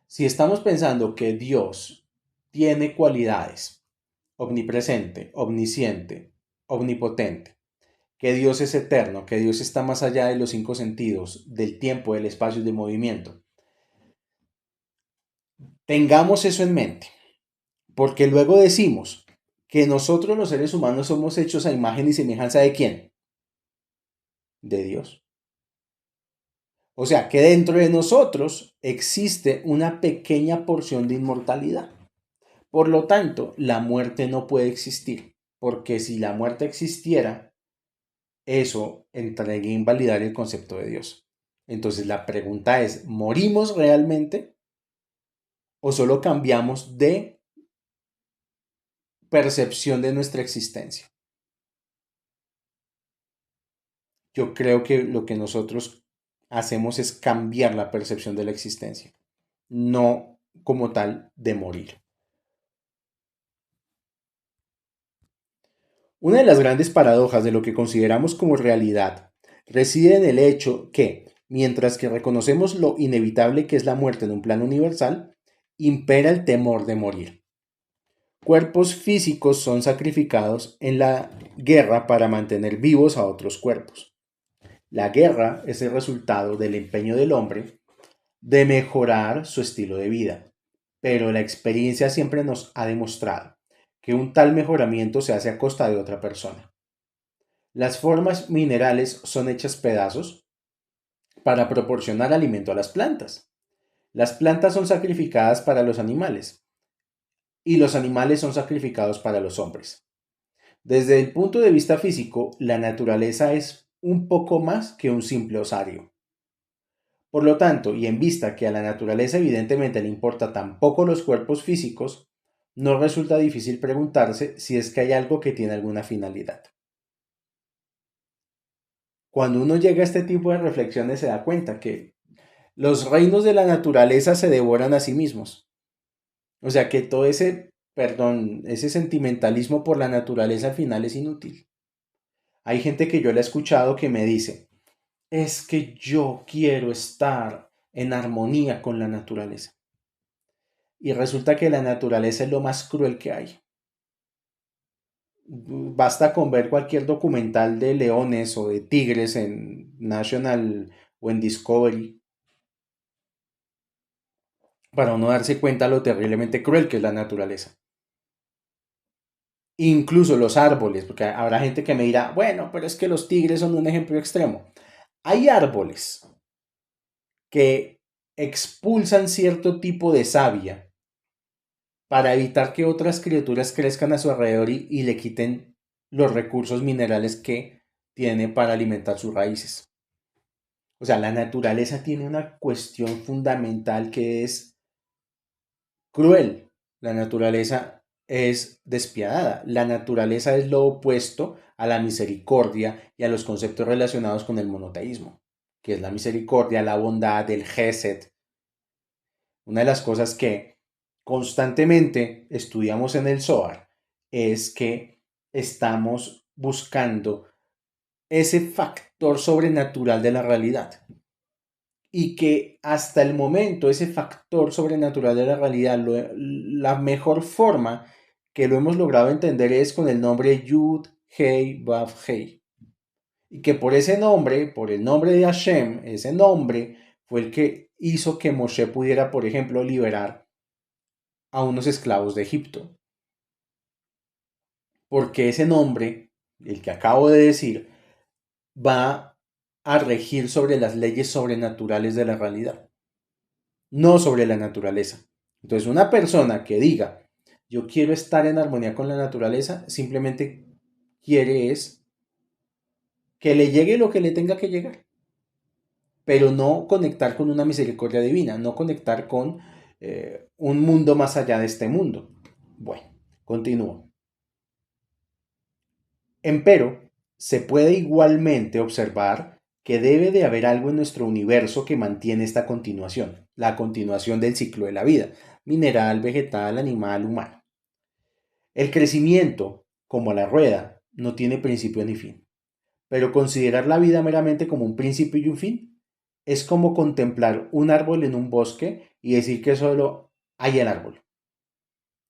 Si estamos pensando que Dios tiene cualidades, omnipresente, omnisciente, omnipotente, que Dios es eterno, que Dios está más allá de los 5 sentidos, del tiempo, del espacio y del movimiento, tengamos eso en mente, porque luego decimos que nosotros los seres humanos somos hechos a imagen y semejanza de ¿quién? De Dios. O sea, que dentro de nosotros existe una pequeña porción de inmortalidad. Por lo tanto, la muerte no puede existir, porque si la muerte existiera, eso entraría a invalidar el concepto de Dios. Entonces la pregunta es, ¿morimos realmente o solo cambiamos de percepción de nuestra existencia? Yo creo que lo que nosotros hacemos es cambiar la percepción de la existencia, no como tal de morir. Una de las grandes paradojas de lo que consideramos como realidad reside en el hecho que, mientras que reconocemos lo inevitable que es la muerte en un plano universal, impera el temor de morir. Cuerpos físicos son sacrificados en la guerra para mantener vivos a otros cuerpos. La guerra es el resultado del empeño del hombre de mejorar su estilo de vida, pero la experiencia siempre nos ha demostrado que un tal mejoramiento se hace a costa de otra persona. Las formas minerales son hechas pedazos para proporcionar alimento a las plantas. Las plantas son sacrificadas para los animales y los animales son sacrificados para los hombres. Desde el punto de vista físico, la naturaleza es un poco más que un simple osario. Por lo tanto, y en vista que a la naturaleza evidentemente le importa tan poco los cuerpos físicos, no resulta difícil preguntarse si es que hay algo que tiene alguna finalidad. Cuando uno llega a este tipo de reflexiones se da cuenta que los reinos de la naturaleza se devoran a sí mismos. O sea que todo ese sentimentalismo por la naturaleza al final es inútil. Hay gente que yo le he escuchado que me dice, es que yo quiero estar en armonía con la naturaleza. Y resulta que la naturaleza es lo más cruel que hay. Basta con ver cualquier documental de leones o de tigres en National o en Discovery para uno darse cuenta lo terriblemente cruel que es la naturaleza. Incluso los árboles, porque habrá gente que me dirá, bueno, pero es que los tigres son un ejemplo extremo. Hay árboles que expulsan cierto tipo de savia para evitar que otras criaturas crezcan a su alrededor y le quiten los recursos minerales que tiene para alimentar sus raíces. O sea, la naturaleza tiene una cuestión fundamental que es cruel. La naturaleza es despiadada. La naturaleza es lo opuesto a la misericordia y a los conceptos relacionados con el monoteísmo, que es la misericordia, la bondad, el gesed. Una de las cosas que constantemente estudiamos en el Zohar es que estamos buscando ese factor sobrenatural de la realidad y que hasta el momento ese factor sobrenatural de la realidad, la mejor forma que lo hemos logrado entender es con el nombre Yud, Hei, Vav, Hei. Y que por ese nombre, por el nombre de Hashem, ese nombre fue el que hizo que Moshe pudiera, por ejemplo, liberar a unos esclavos de Egipto. Porque ese nombre, el que acabo de decir, va a regir sobre las leyes sobrenaturales de la realidad, no sobre la naturaleza. Entonces, una persona que diga, yo quiero estar en armonía con la naturaleza, simplemente quiere es que le llegue lo que le tenga que llegar, pero no conectar con una misericordia divina, no conectar con un mundo más allá de este mundo. Bueno, continúo. Empero, se puede igualmente observar que debe de haber algo en nuestro universo que mantiene esta continuación, la continuación del ciclo de la vida, mineral, vegetal, animal, humano. El crecimiento, como la rueda, no tiene principio ni fin, pero considerar la vida meramente como un principio y un fin es como contemplar un árbol en un bosque y decir que solo hay el árbol.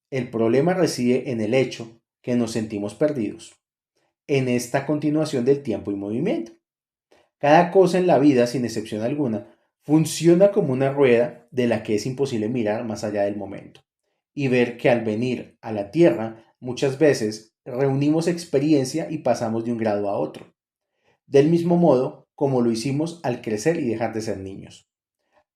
El problema reside en el hecho que nos sentimos perdidos en esta continuación del tiempo y movimiento. Cada cosa en la vida, sin excepción alguna, funciona como una rueda de la que es imposible mirar más allá del momento y ver que al venir a la Tierra muchas veces reunimos experiencia y pasamos de un grado a otro, del mismo modo como lo hicimos al crecer y dejar de ser niños.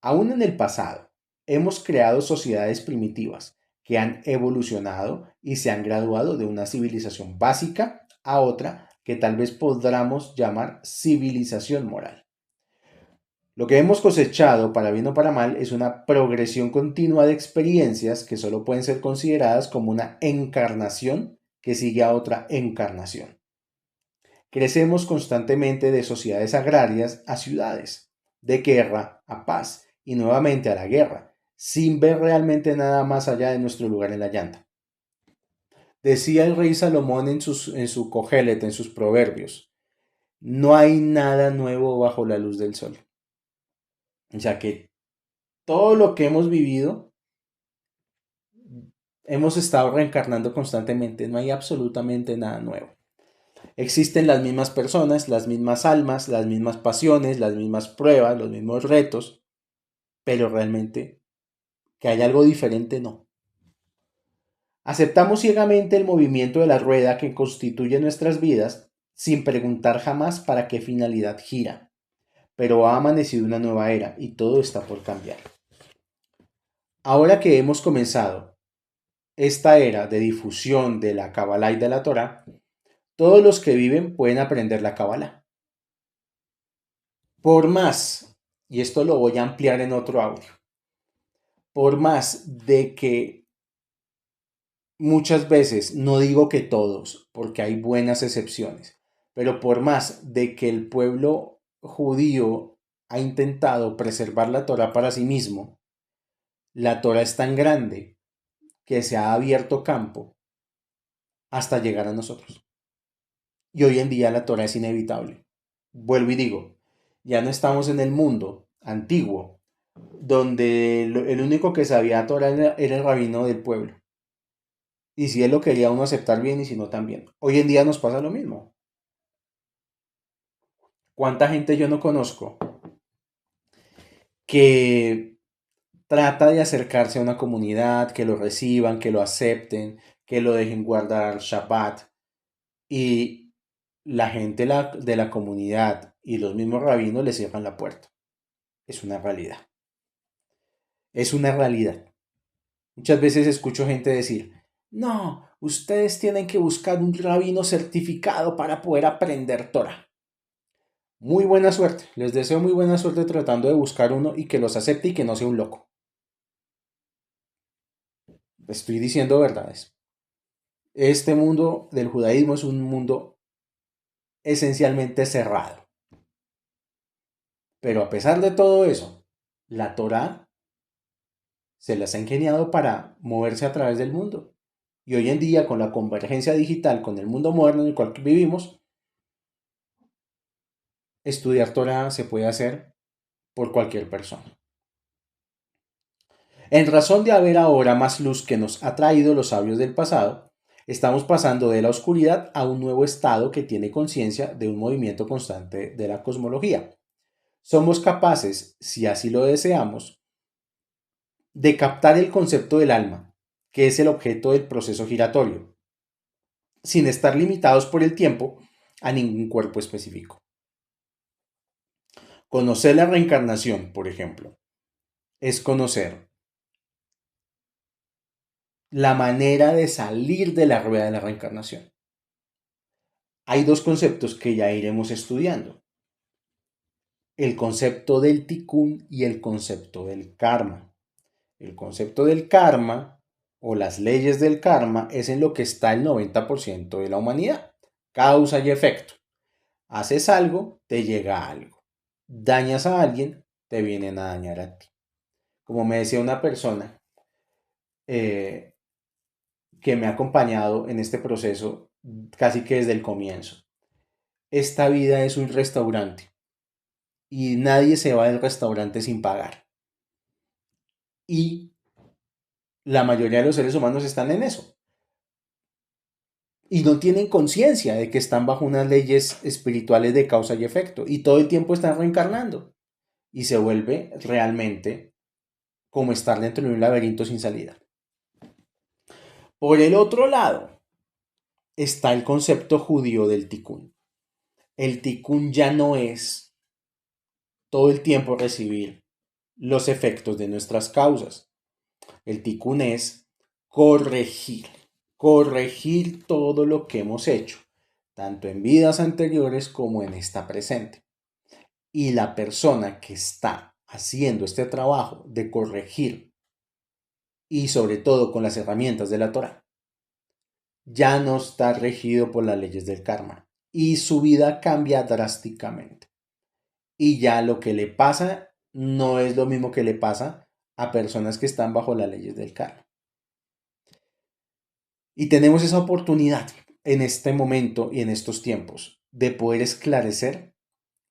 Aún en el pasado, hemos creado sociedades primitivas que han evolucionado y se han graduado de una civilización básica a otra que tal vez podamos llamar civilización moral. Lo que hemos cosechado, para bien o para mal, es una progresión continua de experiencias que solo pueden ser consideradas como una encarnación que sigue a otra encarnación. Crecemos constantemente de sociedades agrarias a ciudades, de guerra a paz y nuevamente a la guerra, sin ver realmente nada más allá de nuestro lugar en la llanta. Decía el rey Salomón en su Cogelet, en sus proverbios, no hay nada nuevo bajo la luz del sol. O sea que todo lo que hemos vivido, hemos estado reencarnando constantemente, no hay absolutamente nada nuevo. Existen las mismas personas, las mismas almas, las mismas pasiones, las mismas pruebas, los mismos retos, pero realmente que hay algo diferente no. Aceptamos ciegamente el movimiento de la rueda que constituye nuestras vidas sin preguntar jamás para qué finalidad gira. Pero ha amanecido una nueva era y todo está por cambiar. Ahora que hemos comenzado esta era de difusión de la Kabbalah y de la Torah, todos los que viven pueden aprender la Kabbalah. Por más, y esto lo voy a ampliar en otro audio, por más de que muchas veces, no digo que todos, porque hay buenas excepciones, pero por más de que el pueblo judío ha intentado preservar la Torah para sí mismo, la Torah es tan grande que se ha abierto campo hasta llegar a nosotros. Y hoy en día la Torah es inevitable. Vuelvo y digo, ya no estamos en el mundo antiguo, donde el único que sabía Torah era el rabino del pueblo. Y si él lo quería uno aceptar bien y si no también. Hoy en día nos pasa lo mismo. ¿Cuánta gente yo no conozco que trata de acercarse a una comunidad, que lo reciban, que lo acepten, que lo dejen guardar Shabbat? Y la gente de la comunidad y los mismos rabinos le cierran la puerta. Es una realidad. Es una realidad. Muchas veces escucho gente decir, no, ustedes tienen que buscar un rabino certificado para poder aprender Torah. Muy buena suerte, les deseo muy buena suerte tratando de buscar uno y que los acepte y que no sea un loco. Estoy diciendo verdades. Este mundo del judaísmo es un mundo esencialmente cerrado. Pero a pesar de todo eso, la Torah se las ha ingeniado para moverse a través del mundo. Y hoy en día, con la convergencia digital, con el mundo moderno en el cual vivimos, estudiar Torah se puede hacer por cualquier persona. En razón de haber ahora más luz que nos ha traído los sabios del pasado, estamos pasando de la oscuridad a un nuevo estado que tiene conciencia de un movimiento constante de la cosmología. Somos capaces, si así lo deseamos, de captar el concepto del alma, que es el objeto del proceso giratorio, sin estar limitados por el tiempo a ningún cuerpo específico. Conocer la reencarnación, por ejemplo, es conocer la manera de salir de la rueda de la reencarnación. Hay dos conceptos que ya iremos estudiando. El concepto del tikkun y el concepto del karma. El concepto del karma o las leyes del karma es en lo que está el 90% de la humanidad. Causa y efecto. Haces algo, te llega algo. Dañas a alguien, te vienen a dañar a ti. Como me decía una persona eh, que me ha acompañado en este proceso casi que desde el comienzo. Esta vida es un restaurante y nadie se va del restaurante sin pagar. Y la mayoría de los seres humanos están en eso. Y no tienen conciencia de que están bajo unas leyes espirituales de causa y efecto. Y todo el tiempo están reencarnando. Y se vuelve realmente como estar dentro de un laberinto sin salida. Por el otro lado está el concepto judío del tikkun. El tikkun ya no es todo el tiempo recibir los efectos de nuestras causas. El tikkun es corregir todo lo que hemos hecho, tanto en vidas anteriores como en esta presente. Y la persona que está haciendo este trabajo de corregir y sobre todo con las herramientas de la Torah, ya no está regido por las leyes del karma y su vida cambia drásticamente. Y ya lo que le pasa no es lo mismo que le pasa a personas que están bajo las leyes del karma. Y tenemos esa oportunidad en este momento y en estos tiempos de poder esclarecer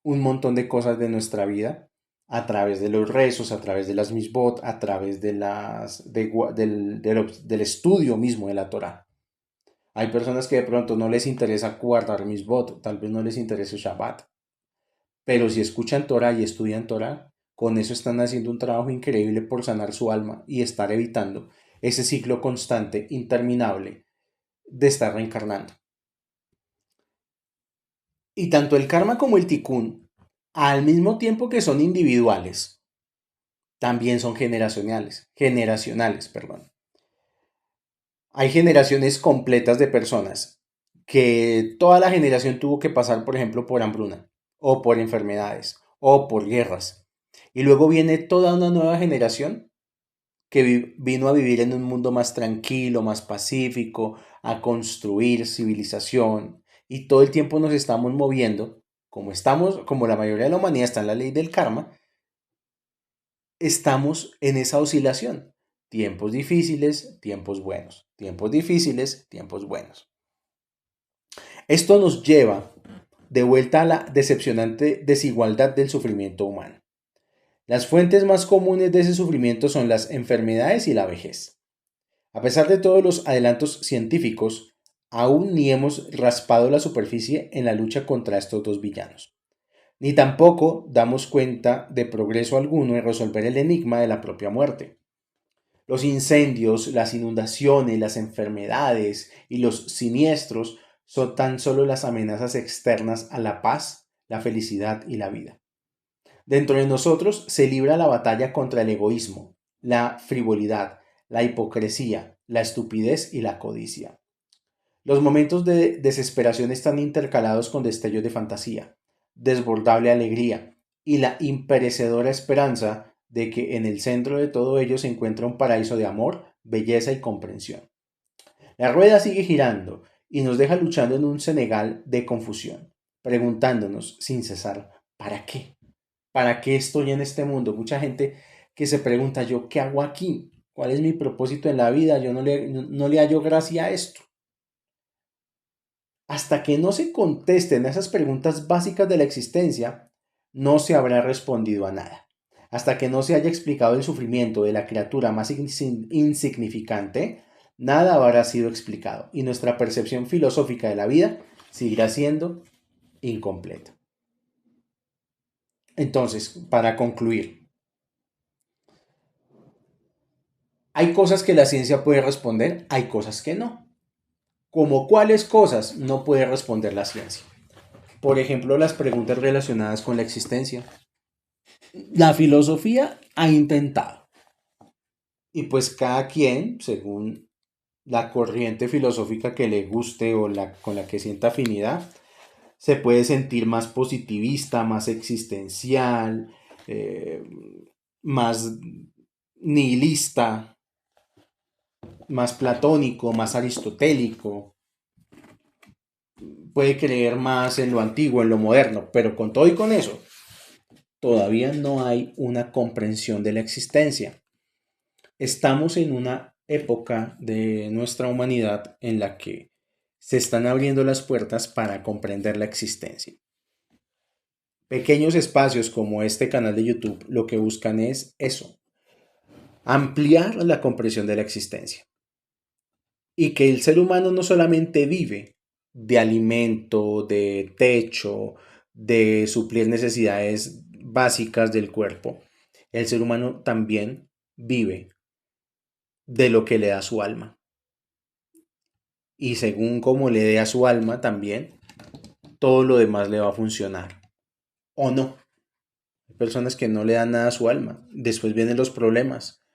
un montón de cosas de nuestra vida a través de los rezos, a través de las misbot, a través de del estudio mismo de la Torah. Hay personas que de pronto no les interesa guardar misbot, tal vez no les interese Shabbat, pero si escuchan Torah y estudian Torah, con eso están haciendo un trabajo increíble por sanar su alma y estar evitando ese ciclo constante, interminable, de estar reencarnando. Y tanto el karma como el tikkun, al mismo tiempo que son individuales, también son generacionales, perdón. Hay generaciones completas de personas que toda la generación tuvo que pasar, por ejemplo, por hambruna, o por enfermedades, o por guerras. Y luego viene toda una nueva generación que vino a vivir en un mundo más tranquilo, más pacífico, a construir civilización. Y todo el tiempo nos estamos moviendo, como la mayoría de la humanidad está en la ley del karma, estamos en esa oscilación. Tiempos difíciles, tiempos buenos. Tiempos difíciles, tiempos buenos. Esto nos lleva de vuelta a la decepcionante desigualdad del sufrimiento humano. Las fuentes más comunes de ese sufrimiento son las enfermedades y la vejez. A pesar de todos los adelantos científicos, aún ni hemos raspado la superficie en la lucha contra estos dos villanos. Ni tampoco damos cuenta de progreso alguno en resolver el enigma de la propia muerte. Los incendios, las inundaciones, las enfermedades y los siniestros son tan solo las amenazas externas a la paz, la felicidad y la vida. Dentro de nosotros se libra la batalla contra el egoísmo, la frivolidad, la hipocresía, la estupidez y la codicia. Los momentos de desesperación están intercalados con destellos de fantasía, desbordable alegría y la imperecedora esperanza de que en el centro de todo ello se encuentra un paraíso de amor, belleza y comprensión. La rueda sigue girando y nos deja luchando en un Senegal de confusión, preguntándonos sin cesar, ¿para qué? ¿Para qué estoy en este mundo? Mucha gente que se pregunta, ¿yo qué hago aquí? ¿Cuál es mi propósito en la vida? Yo no le hallo gracia a esto. Hasta que no se contesten esas preguntas básicas de la existencia, no se habrá respondido a nada. Hasta que no se haya explicado el sufrimiento de la criatura más insignificante, nada habrá sido explicado y nuestra percepción filosófica de la vida seguirá siendo incompleta. Entonces, para concluir, hay cosas que la ciencia puede responder, hay cosas que no. ¿Como cuáles cosas no puede responder la ciencia? Por ejemplo, las preguntas relacionadas con la existencia. La filosofía ha intentado, y pues cada quien, según la corriente filosófica que le guste o con la que sienta afinidad, se puede sentir más positivista, más existencial, eh, más nihilista, más platónico, más aristotélico, puede creer más en lo antiguo, en lo moderno, pero con todo y con eso, todavía no hay una comprensión de la existencia. Estamos en una época de nuestra humanidad en la que se están abriendo las puertas para comprender la existencia. Pequeños espacios como este canal de YouTube lo que buscan es eso, ampliar la comprensión de la existencia. Y que el ser humano no solamente vive de alimento, de techo, de suplir necesidades básicas del cuerpo, el ser humano también vive de lo que le da su alma. Y según cómo le dé a su alma también, todo lo demás le va a funcionar. ¿O no? Hay personas que no le dan nada a su alma. Después vienen los problemas.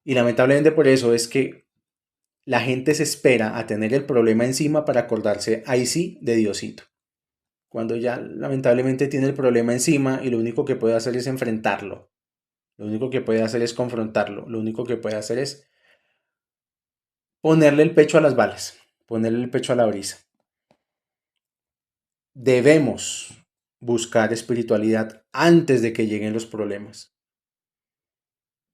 Y lamentablemente por eso es que la gente se espera a tener el problema encima para acordarse ahí sí de Diosito. Cuando ya lamentablemente tiene el problema encima y lo único que puede hacer es enfrentarlo. Lo único que puede hacer es confrontarlo. Lo único que puede hacer es ponerle el pecho a las balas, ponerle el pecho a la brisa. Debemos buscar espiritualidad antes de que lleguen los problemas.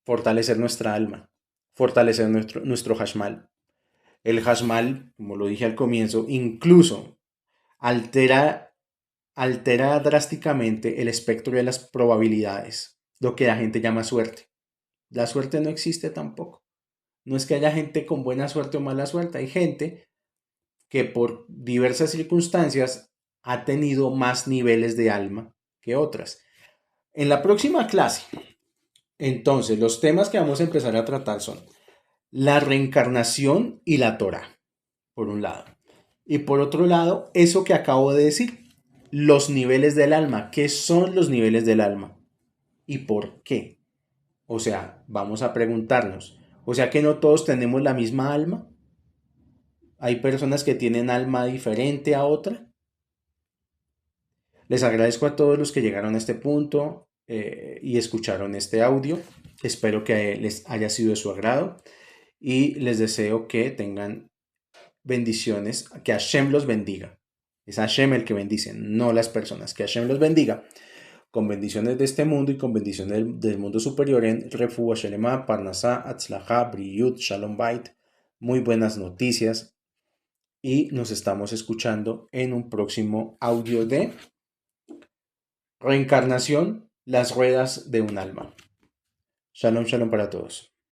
Fortalecer nuestra alma, fortalecer nuestro hashmal. El hashmal, como lo dije al comienzo, incluso altera, altera drásticamente el espectro de las probabilidades, lo que la gente llama suerte. La suerte no existe tampoco. No es que haya gente con buena suerte o mala suerte, hay gente que por diversas circunstancias ha tenido más niveles de alma que otras. En la próxima clase, entonces, los temas que vamos a empezar a tratar son la reencarnación y la Torah, por un lado. Y por otro lado, eso que acabo de decir, los niveles del alma. ¿Qué son los niveles del alma? ¿Y por qué? O sea, vamos a preguntarnos. O sea que no todos tenemos la misma alma. Hay personas que tienen alma diferente a otra. Les agradezco a todos los que llegaron a este punto y escucharon este audio. Espero que les haya sido de su agrado y les deseo que tengan bendiciones, que Hashem los bendiga. Es Hashem el que bendice, no las personas. Que Hashem los bendiga con bendiciones de este mundo y con bendiciones del mundo superior en Refuah Shelema, Parnasá, Atzlajá, Briyut, Shalom Bait. Muy buenas noticias y nos estamos escuchando en un próximo audio de Reencarnación, las ruedas de un alma. Shalom, shalom para todos.